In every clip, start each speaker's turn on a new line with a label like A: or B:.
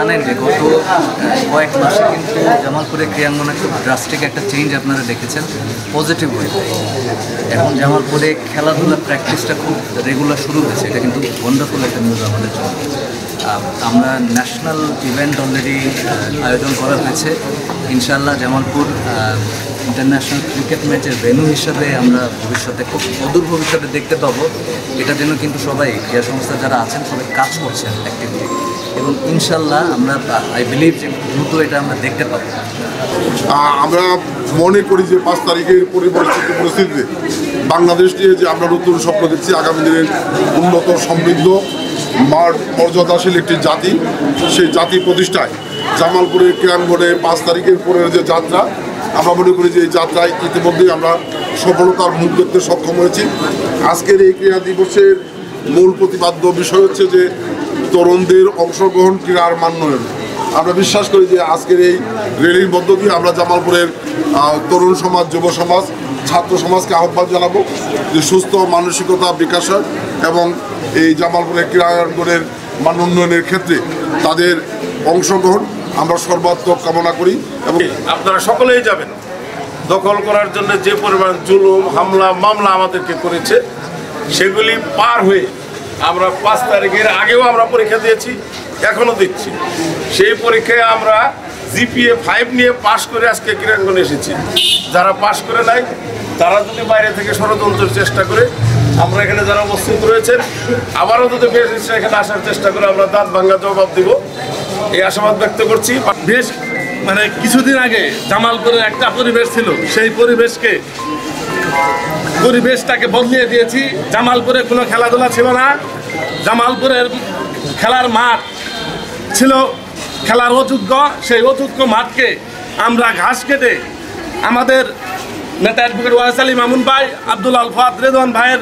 A: জানেন যে গত কয়েক মাসে কিন্তু জামালপুরে ক্রীড়াঙ্গনে খুব ড্রাস্টিক একটা চেঞ্জ আপনারা দেখেছেন পজিটিভ ওয়ে। এখন জামালপুরে খেলাধুলার প্র্যাকটিসটা খুব রেগুলার শুরু হয়েছে, এটা কিন্তু ওয়ান্ডারফুল একটা নিউজ আমাদের জন্য। আমরা ন্যাশনাল ইভেন্ট অলরেডি আয়োজন করা হয়েছে। ইনশাআল্লাহ জামালপুর ইন্টারন্যাশনাল ক্রিকেট ম্যাচের ভেন্যু হিসাবে আমরা ভবিষ্যতে খুব অদূর ভবিষ্যতে দেখতে পাবো। এটার জন্য কিন্তু সবাই ক্রীড়া সংস্থা যারা আছেন সবাই কাজ করছেন অ্যাক্টিভলি, এবং ইনশাআল্লাহ আমরা আই বিলিভ যে দ্রুত এটা আমরা দেখতে পাবো।
B: আমরা মনে করি যে 5 তারিখের পরিস্থিতিতে বাংলাদেশ নিয়ে যে আমরা নতুন স্বপ্ন দেখছি আগামী দিনের উন্নত সমৃদ্ধ মর্যাদাশীল একটি জাতি, সেই জাতি প্রতিষ্ঠায় জামালপুরের ক্রীড়াঙ্গনে 5 তারিখের পরের যে যাত্রা, আমরা মনে করি যে এই যাত্রায় ইতিমধ্যেই আমরা সফলতার মুখ দেখতে সক্ষম হয়েছি। আজকের এই ক্রীড়া দিবসের মূল প্রতিপাদ্য বিষয় হচ্ছে যে তরুণদের অংশগ্রহণ, ক্রীড়ার মান্যয়ন। আমরা বিশ্বাস করি যে আজকের এই র্যালির মধ্য দিয়ে আমরা জামালপুরের তরুণ সমাজ, যুব সমাজ, ছাত্র সমাজকে আহ্বান জানাবো যে সুস্থ মানসিকতা বিকাশের এবং এই জামালপুরের ক্রীড়াঙ্গনের মান উন্নয়নের ক্ষেত্রে তাদের অংশগ্রহণ আমরা সর্বাত্মক কামনা করি। এবং
C: আপনারা সকলেই যাবেন। দখল করার জন্য যে পরিমাণ জুলুম, হামলা, মামলা আমাদেরকে করেছে সেগুলি পার হয়ে আমরা 5 তারিখের আগেও আমরা পরীক্ষা দিয়েছি, এখনও দিচ্ছি। সেই পরীক্ষায় আমরা জিপিএ 5 নিয়ে পাশ করে আজকে ক্রীড়াঙ্গনে এসেছি। যারা পাশ করে নাই তারা যদি বাইরে থেকে ষড়যন্ত্রের চেষ্টা করে, আমরা এখানে যারা উপস্থিত রয়েছেন আবারও যদি এখানে আসার চেষ্টা করে আমরা দাঁত ভাঙ্গা জবাব দিব, এই আশাবাদ ব্যক্ত করছি।
D: বেশ কিছুদিন আগে জামালপুরের একটা পরিবেশ ছিল, সেই পরিবেশটাকে বদলিয়ে দিয়েছি। জামালপুরে কোনো খেলাধুলা ছিল না। জামালপুরের খেলার মাঠ ছিল খেলার অযোগ্য, সেই অযোগ্য মাঠকে আমরা ঘাস কেটে আমাদের নেতা অ্যাডভোকেট ওয়ারেস আলী মামুন ভাই, আব্দুল আল ফাদ রেদওয়ান ভাইয়ের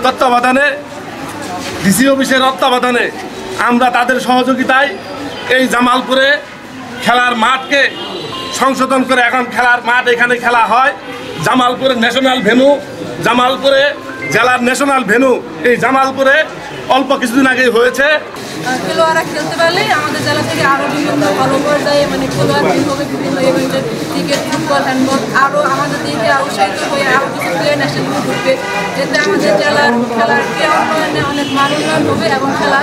D: তত্ত্বাবধানে, ডিসি অফিসের তত্ত্বাবধানে আমরা তাদের সহযোগিতায় এই জামালপুরে খেলার মাঠকে সংশোধন করে এখন খেলার মাঠ এখানে খেলা হয়। জামালপুরের ন্যাশনাল ভেন্যু, জামালপুরে জেলার ন্যাশনাল ভেন্যু এই জামালপুরে অল্প কিছুদিন আগেই হয়েছে।
E: খেলোয়াড়রা খেলতে পারলে আমাদের জেলা থেকে আরও বিভিন্ন ভালো পর্যায়ে খেলোয়াড় হবে, বিভিন্ন ইভেন্টের ক্রিকেট, ফুটবল, হ্যান্ডবল আরও আমাদের দিকে উৎসাহিত হয়ে আরও কিছু প্লেয়ার ন্যাশনাল ঘুরবে, এতে আমাদের জেলার খেলার ক্রীড়া উন্নয়নে অনেক মান উন্নয়ন হবে এবং খেলা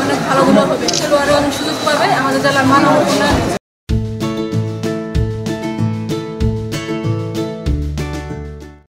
E: অনেক ভালোগুলো হবে। খেলোয়াড়রা অনেক সুযোগ পাবে, আমাদের জেলার মান উন্নয়ন